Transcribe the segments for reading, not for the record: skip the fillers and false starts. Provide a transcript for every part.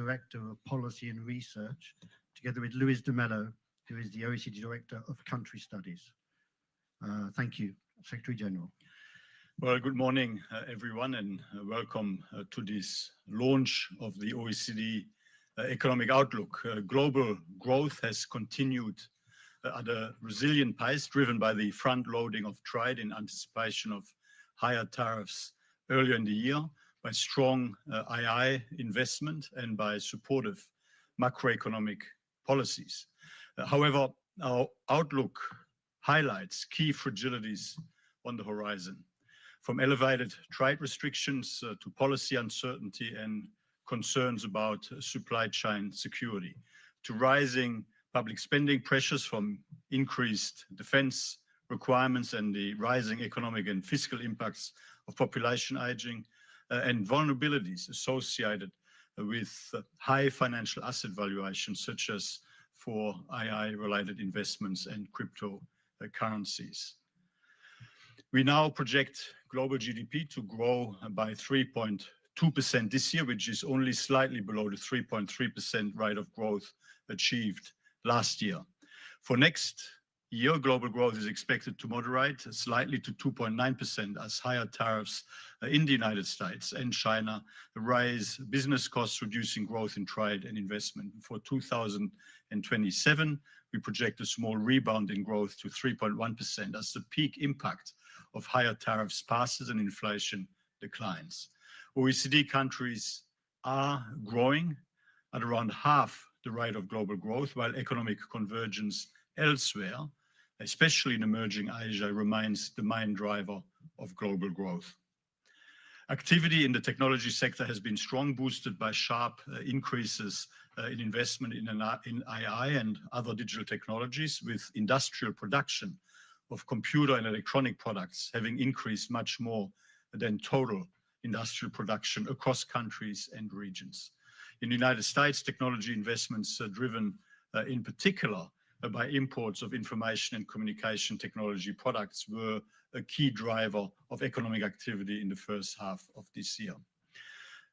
Director of Policy and Research, together with Luis de Mello, who is the OECD Director of Country Studies. Thank you, Secretary General. Well, good morning, everyone, and welcome to this launch of the OECD Economic Outlook. Global growth has continued at a resilient pace, driven by the front-loading of trade in anticipation of higher tariffs earlier in the year, by strong II investment, and by supportive macroeconomic policies. However, our outlook highlights key fragilities on the horizon, from elevated trade restrictions to policy uncertainty and concerns about supply chain security, to rising public spending pressures from increased defense requirements and the rising economic and fiscal impacts of population aging, and vulnerabilities associated with high financial asset valuations, such as for II-related investments and cryptocurrencies. We now project global GDP to grow by 3.2% this year, which is only slightly below the 3.3% rate of growth achieved last year. For next year, global growth is expected to moderate slightly to 2.9% as higher tariffs in the United States and China raise business costs, reducing growth in trade and investment. For 2027, we project a small rebound in growth to 3.1% as the peak impact of higher tariffs passes and inflation declines. OECD countries are growing at around half the rate of global growth, while economic convergence elsewhere, especially in emerging Asia, remains the main driver of global growth. Activity in the technology sector has been strong, boosted by sharp increases in investment in AI and other digital technologies, with industrial production of computer and electronic products having increased much more than total industrial production across countries and regions. In the United States, technology investments are driven in particular by imports of information and communication technology products were a key driver of economic activity in the first half of this year.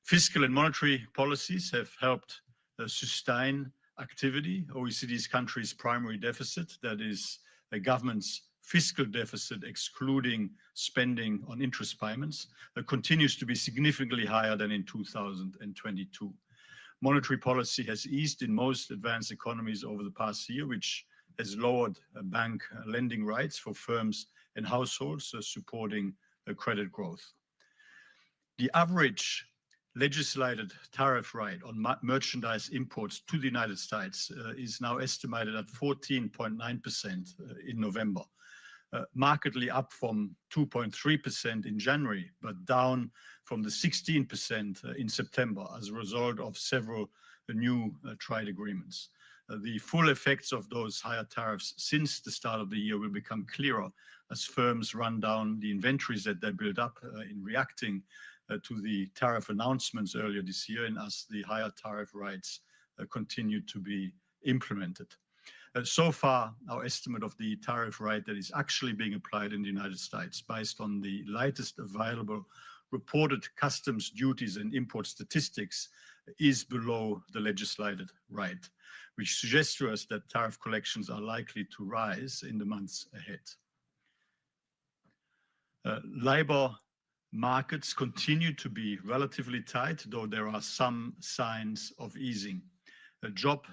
Fiscal and monetary policies have helped sustain activity. OECD's countries' primary deficit, that is a government's fiscal deficit excluding spending on interest payments, continues to be significantly higher than in 2022. Monetary policy has eased in most advanced economies over the past year, which has lowered bank lending rates for firms and households, supporting credit growth. The average legislated tariff rate on merchandise imports to the United States is now estimated at 14.9% in November, markedly up from 2.3% in January, but down from the 16% in September as a result of several new trade agreements. The full effects of those higher tariffs since the start of the year will become clearer as firms run down the inventories that they built up in reacting to the tariff announcements earlier this year, and as the higher tariff rates continue to be implemented. So far, our estimate of the tariff rate that is actually being applied in the United States, based on the latest available reported customs duties and import statistics, is below the legislated rate, which suggests to us that tariff collections are likely to rise in the months ahead. Labor markets continue to be relatively tight, though there are some signs of easing. Job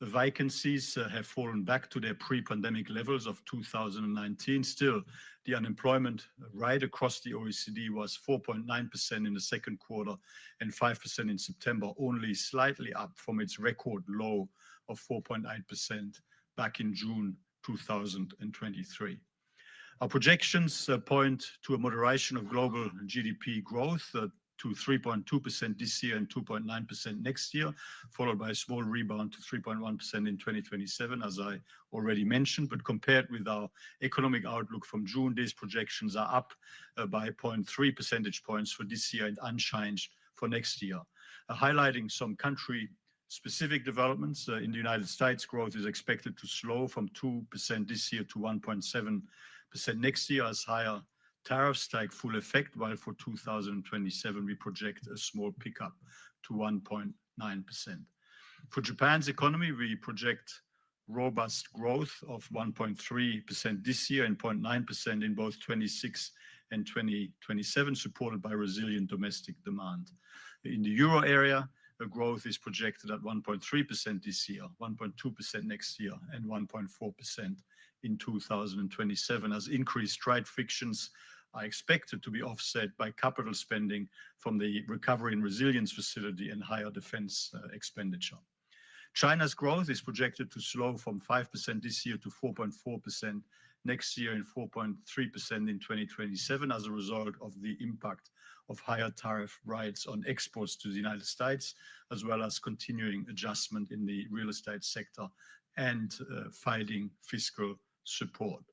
vacancies have fallen back to their pre-pandemic levels of 2019. Still, the unemployment rate across the OECD was 4.9% in the second quarter and 5% in September, only slightly up from its record low of 4.8% back in June 2023. Our projections point to a moderation of global GDP growth to 3.2% this year and 2.9% next year, followed by a small rebound to 3.1% in 2027, as I already mentioned. But compared with our economic outlook from June, these projections are up by 0.3 percentage points for this year and unchanged for next year. Highlighting some country-specific developments, in the United States, growth is expected to slow from 2% this year to 1.7% next year as higher tariffs take full effect, while for 2027 we project a small pickup to 1.2%. For Japan's economy, we project robust growth of 1.3% this year and 0.9% in both 26 and 2027, supported by resilient domestic demand. In the euro area, the growth is projected at 1.3% this year, 1.2% next year, and 1.4% in 2027, as increased trade frictions are expected to be offset by capital spending from the Recovery and Resilience Facility and higher defense expenditure. China's growth is projected to slow from 5% this year to 4.4% next year and 4.3% in 2027 as a result of the impact of higher tariff rates on exports to the United States, as well as continuing adjustment in the real estate sector and finding fiscal support.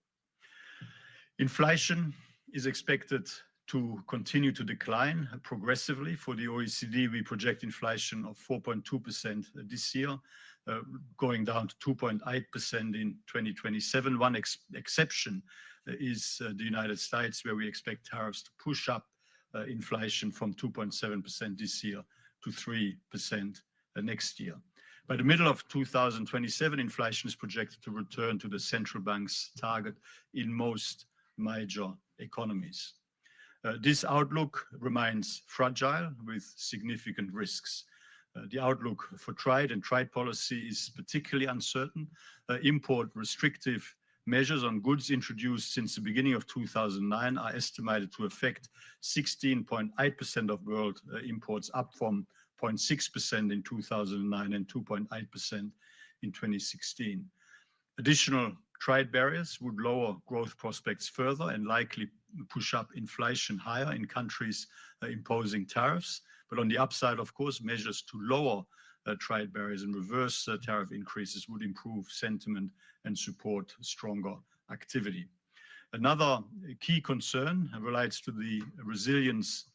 Inflation is expected to continue to decline progressively. For the OECD, we project inflation of 4.2% this year, going down to 2.8% in 2027. One exception is the United States, where we expect tariffs to push up inflation from 2.7% this year to 3% next year. By the middle of 2027, inflation is projected to return to the central bank's target in most major economies. This outlook remains fragile with significant risks. The outlook for trade and trade policy is particularly uncertain. Import restrictive measures on goods introduced since the beginning of 2009 are estimated to affect 16.8% of world imports, up from 0.6% in 2009 and 2.8% in 2016. Additional trade barriers would lower growth prospects further and likely push up inflation higher in countries imposing tariffs. But on the upside, of course, measures to lower trade barriers and reverse tariff increases would improve sentiment and support stronger activity. Another key concern relates to the resilience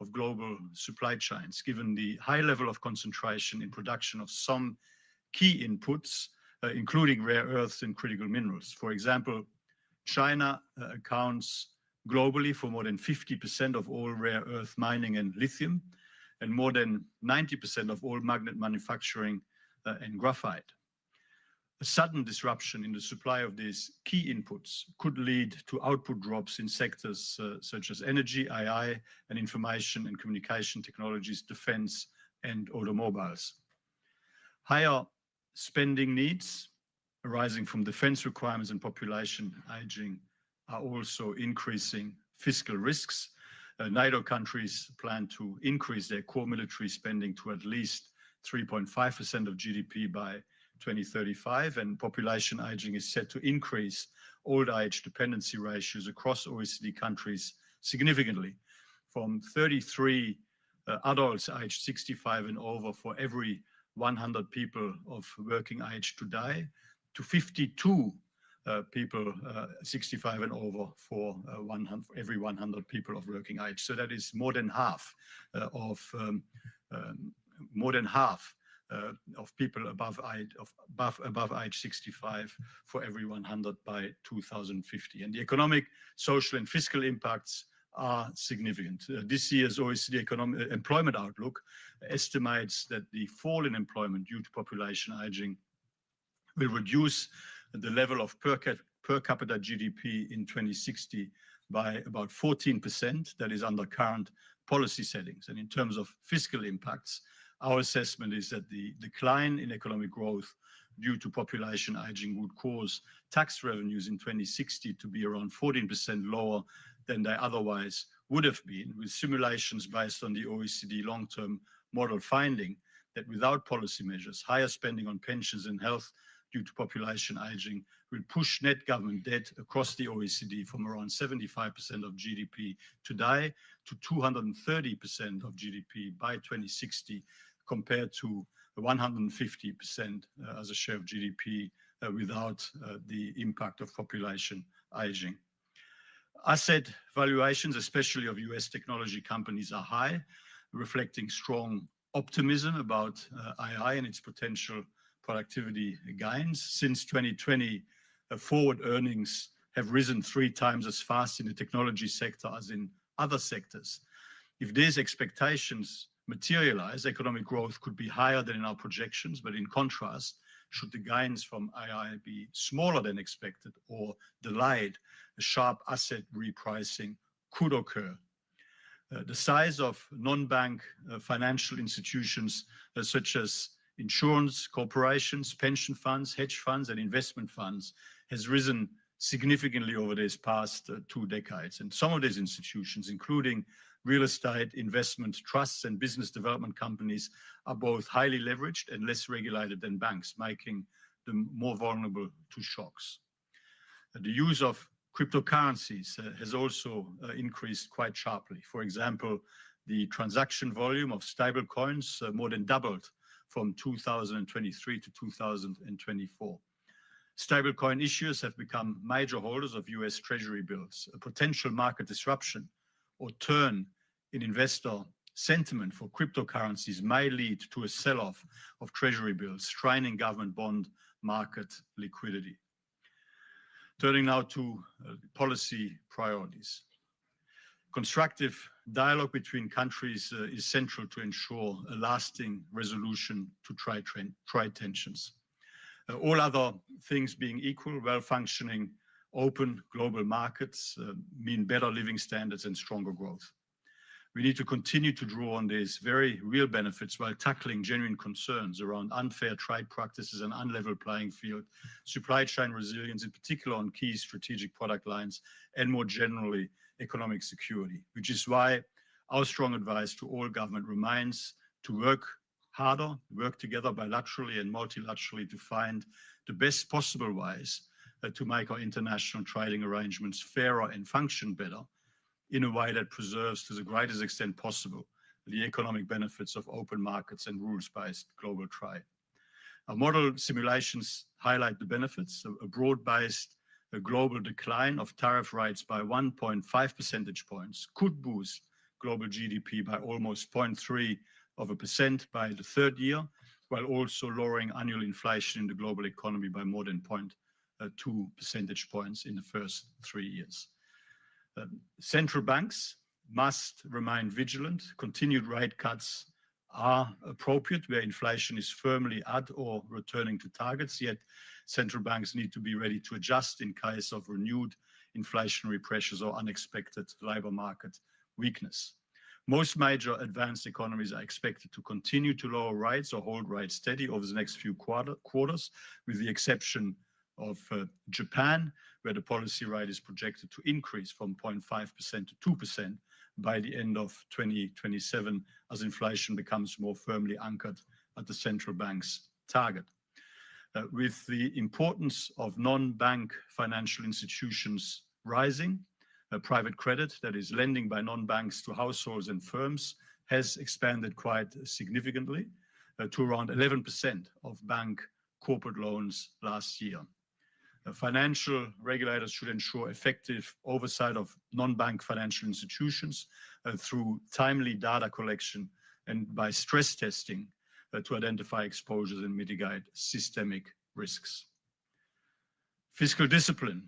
of global supply chains, given the high level of concentration in production of some key inputs, including rare earths and critical minerals. For example, China accounts globally for more than 50% of all rare earth mining and lithium, and more than 90% of all magnet manufacturing and graphite. A sudden disruption in the supply of these key inputs could lead to output drops in sectors such as energy, AI, and information and communication technologies, defense, and automobiles. Higher spending needs arising from defense requirements and population aging are also increasing fiscal risks. NATO countries plan to increase their core military spending to at least 3.5% of GDP by 2035, and population aging is set to increase old age dependency ratios across OECD countries significantly, from 33 adults aged 65 and over for every 100 people of working age today to 52 people 65 and over for every 100 people of working age. So that is more than half of people above age 65 for every 100 by 2050. And the economic, social, and fiscal impacts are significant. This year's OECD employment outlook estimates that the fall in employment due to population aging will reduce the level of per capita GDP in 2060 by about 14%. That is under current policy settings. And in terms of fiscal impacts, our assessment is that the decline in economic growth due to population aging would cause tax revenues in 2060 to be around 14% lower than they otherwise would have been, with simulations based on the OECD long-term model finding that without policy measures, higher spending on pensions and health due to population aging will push net government debt across the OECD from around 75% of GDP today to 230% of GDP by 2060, compared to 150% as a share of GDP without the impact of population aging. Asset valuations, especially of US technology companies, are high, reflecting strong optimism about AI and its potential productivity gains. Since 2020, forward earnings have risen 3 times as fast in the technology sector as in other sectors. If these expectations materialize, economic growth could be higher than in our projections, but in contrast, should the gains from AI be smaller than expected or delayed, a sharp asset repricing could occur. The size of non-bank financial institutions such as insurance corporations, pension funds, hedge funds, and investment funds has risen significantly over these past 2 decades. And some of these institutions, including real estate, investment trusts, and business development companies, are both highly leveraged and less regulated than banks, making them more vulnerable to shocks. The use of cryptocurrencies has also increased quite sharply. For example, the transaction volume of stable coins more than doubled from 2023 to 2024. Stablecoin issuers have become major holders of US Treasury bills. A potential market disruption or turn in investor sentiment for cryptocurrencies may lead to a sell-off of Treasury bills, straining government bond market liquidity. Turning now to policy priorities. Constructive dialogue between countries is central to ensure a lasting resolution to trade tensions. All other things being equal, well-functioning, open global markets mean better living standards and stronger growth. We need to continue to draw on these very real benefits while tackling genuine concerns around unfair trade practices and unlevel playing field, supply chain resilience, in particular on key strategic product lines, and more generally, economic security, which is why our strong advice to all government remains to work harder, work together bilaterally and multilaterally to find the best possible ways to make our international trading arrangements fairer and function better in a way that preserves to the greatest extent possible the economic benefits of open markets and rules-based global trade. Our model simulations highlight the benefits. A broad-based global decline of tariff rates by 1.5 percentage points could boost global GDP by almost 0.3% by the 3rd year, while also lowering annual inflation in the global economy by more than 0.2 percentage points in the first 3 years. Central banks must remain vigilant. Continued rate cuts are appropriate where inflation is firmly at or returning to targets, yet central banks need to be ready to adjust in case of renewed inflationary pressures or unexpected labor market weakness. Most major advanced economies are expected to continue to lower rates or hold rates steady over the next few quarters, with the exception of Japan, where the policy rate is projected to increase from 0.5% to 2% by the end of 2027 as inflation becomes more firmly anchored at the central bank's target. With the importance of non-bank financial institutions rising, private credit, that is lending by non-banks to households and firms, has expanded quite significantly to around 11% of bank corporate loans last year. Financial regulators should ensure effective oversight of non-bank financial institutions through timely data collection and by stress testing to identify exposures and mitigate systemic risks. Fiscal discipline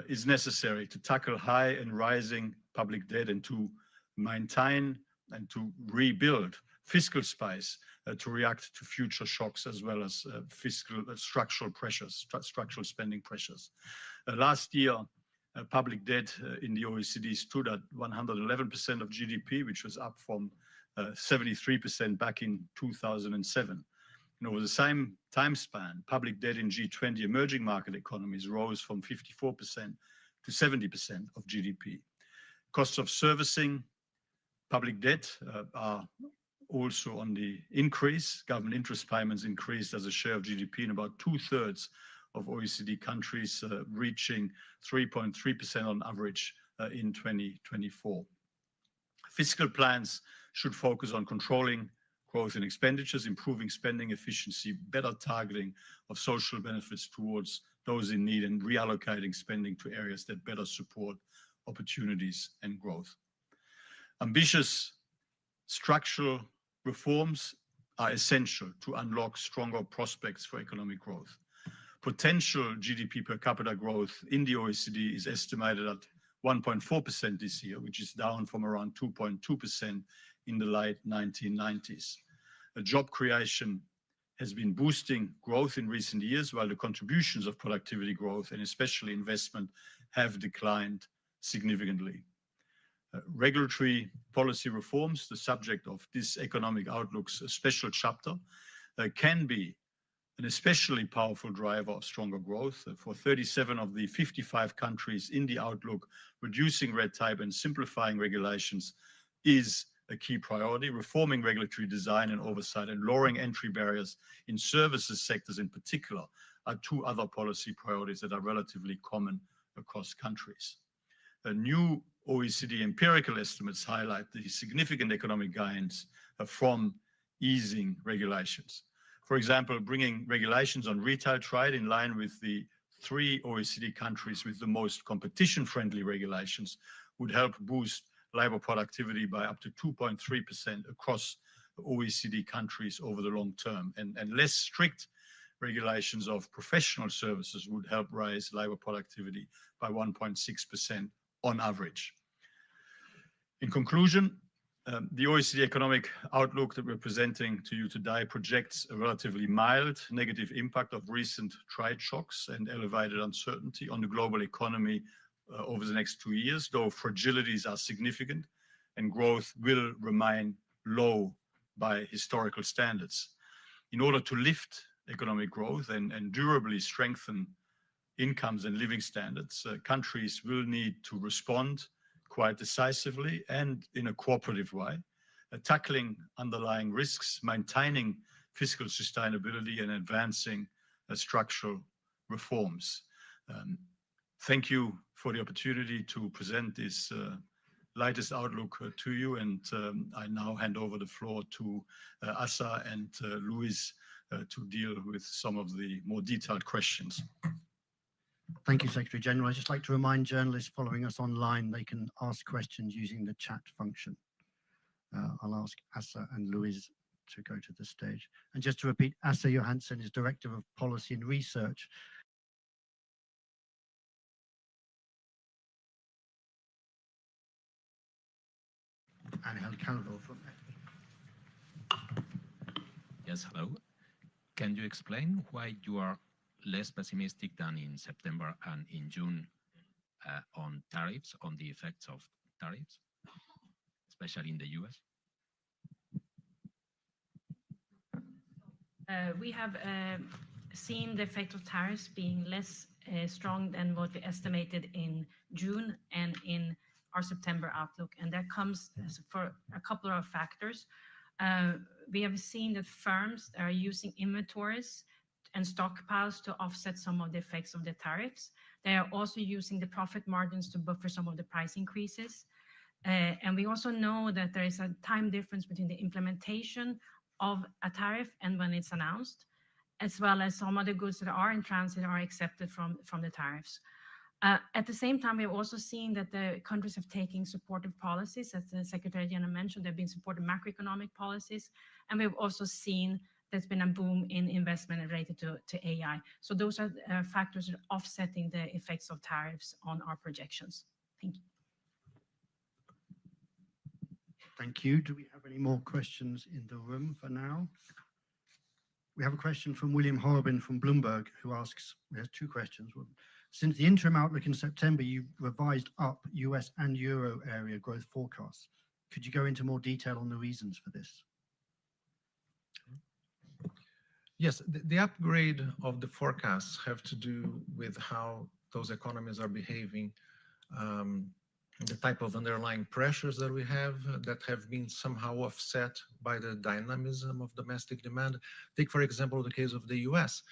is necessary to tackle high and rising public debt and to maintain and to rebuild fiscal space to react to future shocks as well as fiscal structural pressures, structural spending pressures. Last year, public debt in the OECD stood at 111% of GDP, which was up from 73% back in 2007. And over the same time span, public debt in G20 emerging market economies rose from 54% to 70% of GDP. Costs of servicing public debt are also on the increase. Government interest payments increased as a share of GDP in about 2/3 of OECD countries, reaching 3.3% on average in 2024. Fiscal plans should focus on controlling growth in expenditures, improving spending efficiency, better targeting of social benefits towards those in need, and reallocating spending to areas that better support opportunities and growth. Ambitious structural reforms are essential to unlock stronger prospects for economic growth. Potential GDP per capita growth in the OECD is estimated at 1.4% this year, which is down from around 2.2% in the late 1990s. Job creation has been boosting growth in recent years, while the contributions of productivity growth and especially investment have declined significantly. Regulatory policy reforms, the subject of this economic outlook's special chapter, can be an especially powerful driver of stronger growth. For 37 of the 55 countries in the outlook, reducing red tape and simplifying regulations is a key priority. Reforming regulatory design and oversight and lowering entry barriers in services sectors in particular are two other policy priorities that are relatively common across countries. New OECD empirical estimates highlight the significant economic gains from easing regulations. For example, bringing regulations on retail trade in line with the 3 OECD countries with the most competition-friendly regulations would help boost labor productivity by up to 2.3% across OECD countries over the long term. And less strict regulations of professional services would help raise labor productivity by 1.6% on average. In conclusion, the OECD economic outlook that we're presenting to you today projects a relatively mild negative impact of recent trade shocks and elevated uncertainty on the global economy over the next 2 years, though fragilities are significant and growth will remain low by historical standards. In order to lift economic growth and durably strengthen incomes and living standards, countries will need to respond quite decisively and in a cooperative way, tackling underlying risks, maintaining fiscal sustainability and advancing structural reforms. Thank you for the opportunity to present this latest outlook to you, and I now hand over the floor to Asa and Luis to deal with some of the more detailed questions. Thank you, Secretary General. I'd just like to remind journalists following us online, they can ask questions using the chat function. I'll ask Asa and Luis to go to the stage. And just to repeat, Asa Johansson is Director of Policy and Research. Angel Calvo from Yes, hello. Can you explain why you are less pessimistic than in September and in June on tariffs, on the effects of tariffs, especially in the US? We have seen the effect of tariffs being less strong than what we estimated in June and in our September outlook, and that comes for a couple of factors. We have seen that firms are using inventories and stockpiles to offset some of the effects of the tariffs. They are also using the profit margins to buffer some of the price increases. And we also know that there is a time difference between the implementation of a tariff and when it's announced, as well as some of the goods that are in transit are accepted from the tariffs. At the same time, we've also seen that the countries have taken supportive policies. As the Secretary General mentioned, there have been supportive macroeconomic policies. And we've also seen there's been a boom in investment related to AI. So those are factors that are offsetting the effects of tariffs on our projections. Thank you. Thank you. Do we have any more questions in the room for now? We have a question from William Horobin from Bloomberg, who asks, we have 2 questions. Since the interim outlook in September, you revised up US and Euro area growth forecasts. Could you go into more detail on the reasons for this? Yes, the upgrade of the forecasts have to do with how those economies are behaving, the type of underlying pressures that we have that have been somehow offset by the dynamism of domestic demand. Take, for example, the case of the US.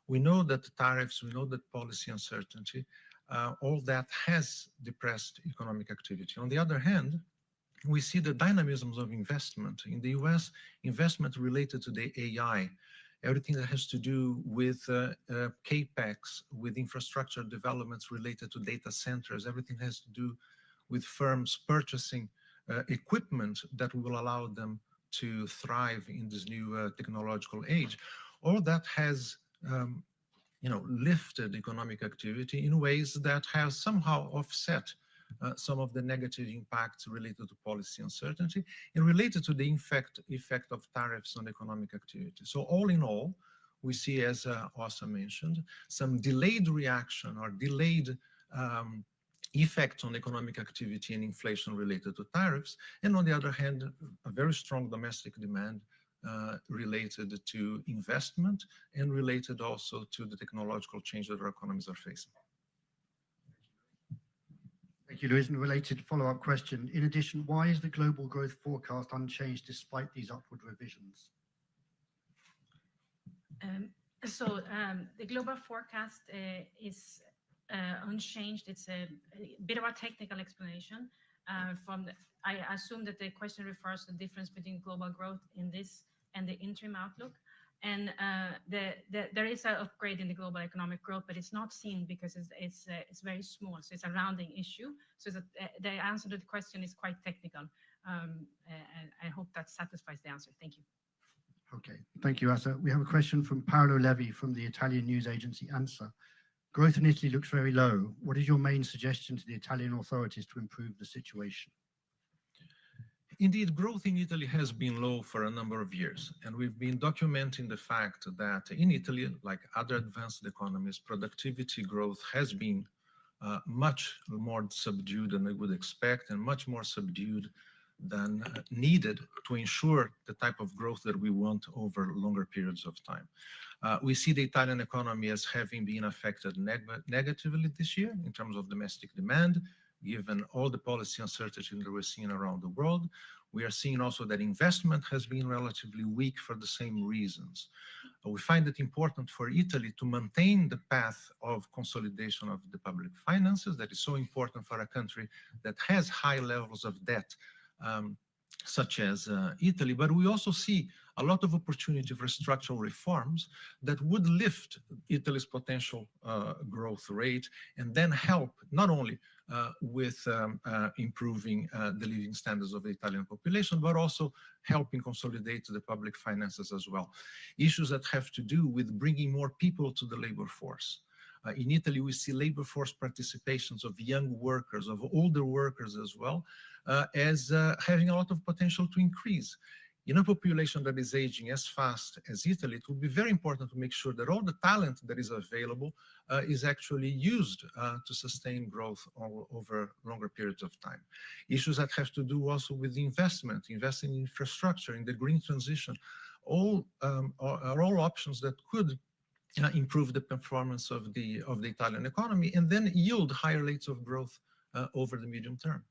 We know that the tariffs, we know that policy uncertainty, all that has depressed economic activity. On the other hand, we see the dynamisms of investment. In the US, investment related to the AI, everything that has to do with CAPEX, with infrastructure developments related to data centers, everything has to do with firms purchasing equipment that will allow them to thrive in this new technological age. All that has lifted economic activity in ways that have somehow offset some of the negative impacts related to policy uncertainty and related to the effect of tariffs on economic activity. So all in all, we see, as Åsa mentioned, some delayed reaction or delayed effect on economic activity and inflation related to tariffs, and on the other hand, a very strong domestic demand related to investment and related also to the technological change that our economies are facing. Thank you, Luis. And a related follow-up question. In addition, why is the global growth forecast unchanged despite these upward revisions? The global forecast is unchanged. It's a bit of a technical explanation. I assume that the question refers to the difference between global growth in this and the interim outlook. And there is an upgrade in the global economic growth, but it's not seen because it's very small. So it's a rounding issue. So the answer to the question is quite technical. I hope that satisfies the answer. Thank you. Okay, thank you, Åsa. We have a question from Paolo Levi from the Italian news agency ANSA. Growth in Italy looks very low. What is your main suggestion to the Italian authorities to improve the situation? Indeed, growth in Italy has been low for a number of years, and we've been documenting the fact that in Italy, like other advanced economies, productivity growth has been much more subdued than we would expect and much more subdued than needed to ensure the type of growth that we want over longer periods of time. We see the Italian economy as having been affected negatively this year in terms of domestic demand, given all the policy uncertainty that we're seeing around the world. We are seeing also that investment has been relatively weak for the same reasons. We find it important for Italy to maintain the path of consolidation of the public finances that is so important for a country that has high levels of debt, such as Italy, but we also see a lot of opportunity for structural reforms that would lift Italy's potential growth rate and then help not only with improving the living standards of the Italian population, but also helping consolidate the public finances as well. Issues that have to do with bringing more people to the labor force. In Italy, we see labor force participations of young workers, of older workers as well, as having a lot of potential to increase. In a population that is aging as fast as Italy, it will be very important to make sure that all the talent that is available is actually used to sustain growth over longer periods of time. Issues that have to do also with investment, investing in infrastructure, in the green transition, are all options that could improve the performance of the Italian economy and then yield higher rates of growth over the medium term.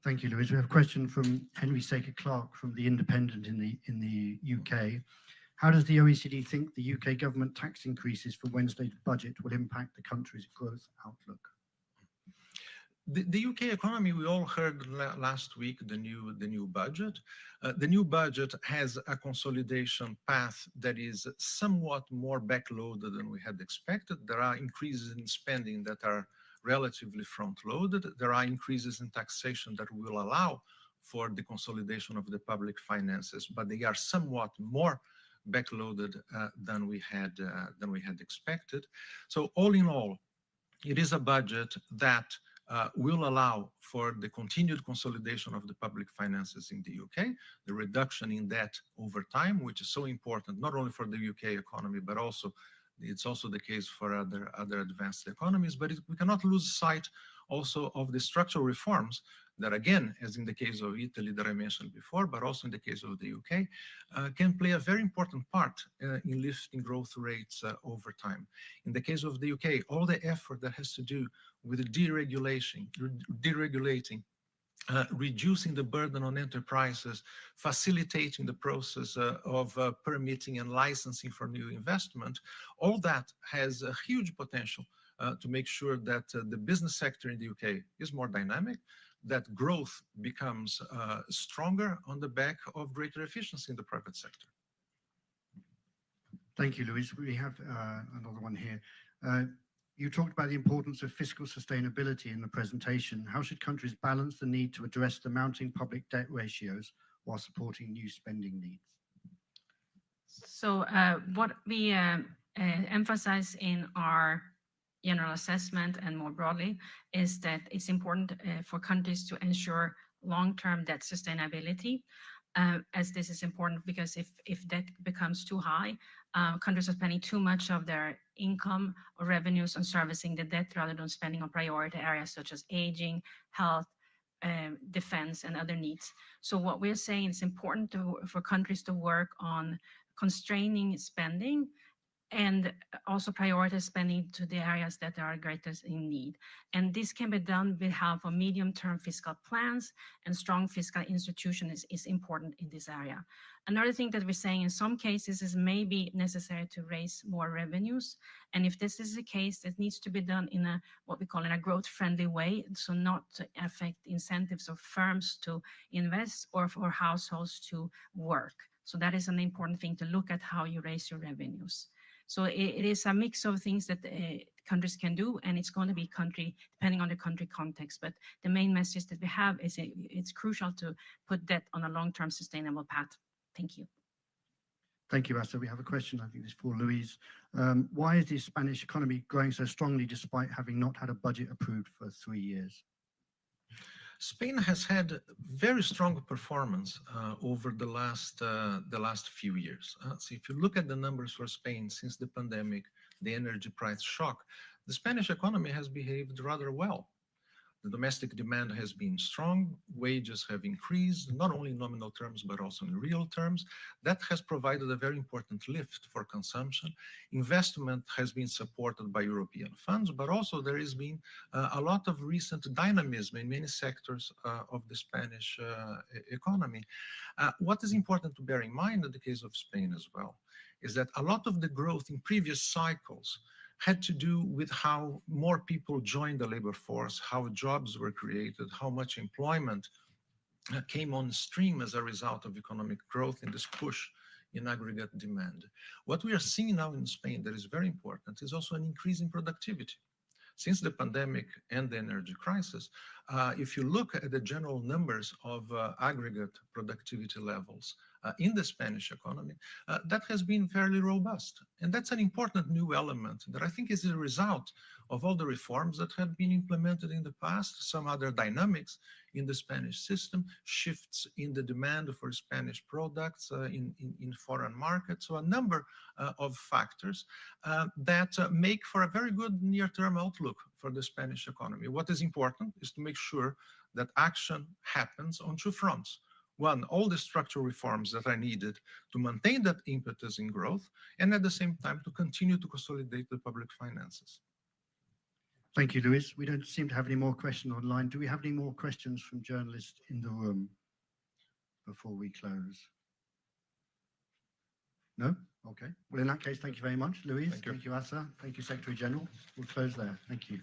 Thank you, Luis. We have a question from Henry Saker Clark from The Independent in the UK. How does the OECD think the UK government tax increases for Wednesday's budget will impact the country's growth outlook? The UK economy, we all heard last week the new budget. The new budget has a consolidation path that is somewhat more backloaded than we had expected. There are increases in spending that are relatively front-loaded. There are increases in taxation that will allow for the consolidation of the public finances, but they are somewhat more backloaded than we had expected. So all in all, it is a budget that will allow for the continued consolidation of the public finances in the UK, the reduction in debt over time, which is so important not only for the UK economy, but also it's also the case for other advanced economies. But we cannot lose sight also of the structural reforms that, again, as in the case of Italy that I mentioned before, but also in the case of the UK, can play a very important part in lifting growth rates over time. In the case of the UK, all the effort that has to do with deregulating, reducing the burden on enterprises, facilitating the process of permitting and licensing for new investment, all that has a huge potential to make sure that the business sector in the UK is more dynamic, that growth becomes stronger on the back of greater efficiency in the private sector. Thank you, Luis. We have another one here. You talked about the importance of fiscal sustainability in the presentation. How should countries balance the need to address the mounting public debt ratios while supporting new spending needs? So what we emphasize in our general assessment and more broadly is that it's important for countries to ensure long-term debt sustainability, as this is important because if debt becomes too high, countries are spending too much of their income or revenues on servicing the debt rather than spending on priority areas such as aging, health, defense, and other needs. So what we're saying is important for countries to work on constraining spending and also prioritize spending to the areas that are greatest in need. And this can be done with help of medium-term fiscal plans, and strong fiscal institutions is important in this area. Another thing that we're saying in some cases is maybe necessary to raise more revenues. And if this is the case, it needs to be done in a what we call in a growth-friendly way, so not to affect incentives of firms to invest or for households to work. So that is an important thing to look at how you raise your revenues. So it is a mix of things that countries can do, and it's going to be depending on the country context. But the main message that we have is it's crucial to put debt on a long-term sustainable path. Thank you. Thank you, Asa. We have a question, I think this is for Luis. Why is the Spanish economy growing so strongly despite having not had a budget approved for 3 years? Spain has had very strong performance over the last few years. So if you look at the numbers for Spain since the pandemic, the energy price shock, the Spanish economy has behaved rather well. The domestic demand has been strong, wages have increased, not only in nominal terms, but also in real terms. That has provided a very important lift for consumption. Investment has been supported by European funds, but also there has been a lot of recent dynamism in many sectors of the Spanish economy. What is important to bear in mind in the case of Spain as well, is that a lot of the growth in previous cycles had to do with how more people joined the labor force, how jobs were created, how much employment came on stream as a result of economic growth and this push in aggregate demand. What we are seeing now in Spain that is very important is also an increase in productivity. Since the pandemic and the energy crisis, if you look at the general numbers of aggregate productivity levels in the Spanish economy, that has been fairly robust. And that's an important new element that I think is a result of all the reforms that have been implemented in the past, some other dynamics in the Spanish system, shifts in the demand for Spanish products in foreign markets. So a number of factors that make for a very good near-term outlook for the Spanish economy. What is important is to make sure that action happens on two fronts. One, all the structural reforms that are needed to maintain that impetus in growth, and at the same time to continue to consolidate the public finances. Thank you, Luis. We don't seem to have any more questions online. Do we have any more questions from journalists in the room before we close? No? Okay. Well, in that case, thank you very much, Luis. Thank you. Thank you, Asa. Thank you, Secretary General. We'll close there. Thank you.